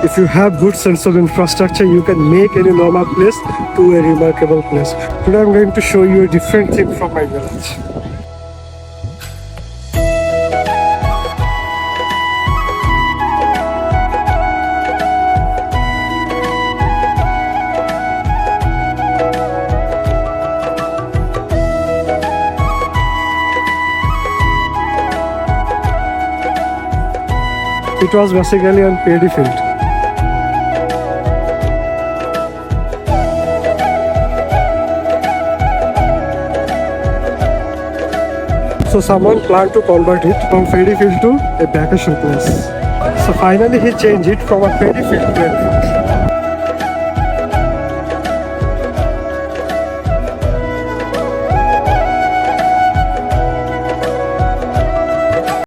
If you have good sense of infrastructure, you can make any normal place to a remarkable place. Today I'm going to show you a different thing from my village. It was basically on paddy field. So someone planned to convert it from paddy field to a vacation place. So finally he changed it from a paddy field to a